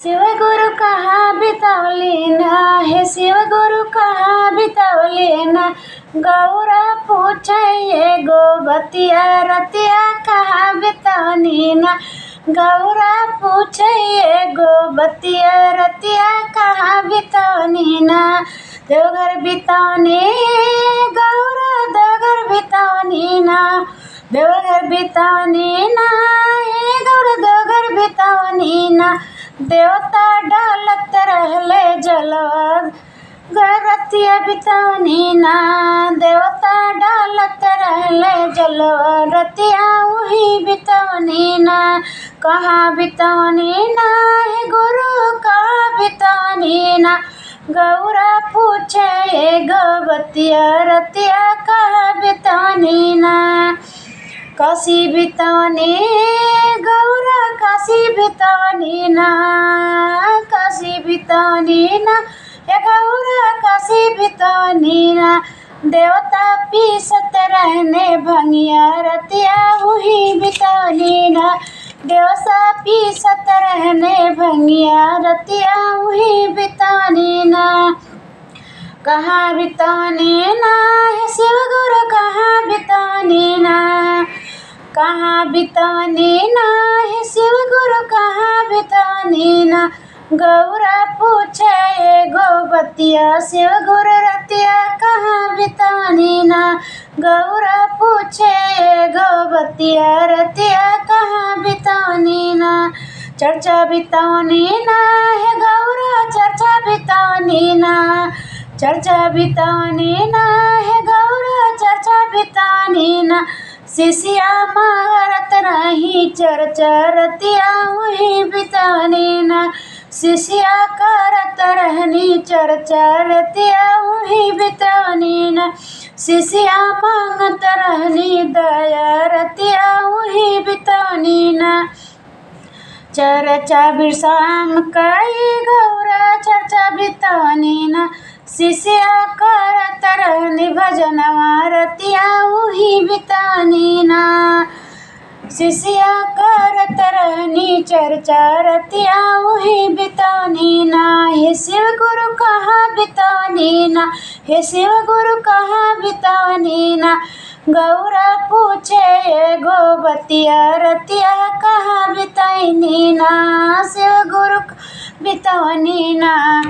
शिव गुरु कहाँ बितौली ना हे शिव गुरु कहाँ बितौली ना। गौरा पूछे एगो बतिया रतिया कहाँ बितौनी ना। गौरा पूछे एगो बतिया रतिया कहाँ बितौनी ना। देवघर बितौनी गौरा देवघर बितौनी ना। देवघर बितौनी ना हे गौरा देवघर बितौनी ना। देवता डालत रहले जलवा रतिया बितौनी ना। देवता डालत रहले जलवा रतिया वही बितौनी ना। कहाँ बितौनी ना हे गुरु कहाँ बितौनी ना। गौरा पूछे एगो बतिया रतिया कहाँ बितौनी ना। काशी बितौनी गौरा काशी बितौनी ना। काशी बितौनी ना हे गौरा काशी बितौनी ना। देवता पीसत रहने भंगिया रतिया वही बितौनी ना। देवता पीसत रहने भंगिया रतिया वही बितौनी ना। कहाँ बितौनी ना हे शिव गुरु कहाँ बितौनी ना। कहाँ बितौनी ना हे शिव गुरु कहाँ बितौनी ना। गौरा पूछे एगो बतिया शिव गुरु रतिया कहाँ बितौनी ना। गौरा पूछे एगो बतिया रतिया कहाँ बितौनी ना। चर्चा बितौनी ना हे गौरा चर्चा बितौनी ना। चर्चा बितौनी ना हे गौरा चर्चा बितौनी ना। शिष्या मारत रही चर्चा रतिया वही बितौनी ना। शिष्या करत रहनी चर्चा रतिया वही बितौनी ना। शिष्या मांगत रहनी दया रतिया वही बितौनी ना। चर्चा बिरसाम कई गौरा चर्चा बितौनी ना। शिष्या करत रहनी भजनवा रतिया वही बितौनी ना। शिष्या करत रहनी चर्चा रतिया वही बितौनी ना। हे शिव गुरु कहाँ बितौनी ना। हे शिव गुरु कहाँ बितौनी ना। गौरा पूछे एगो बतिया रतिया कहाँ बितौनी ना। शिव गुरु बितौनी ना।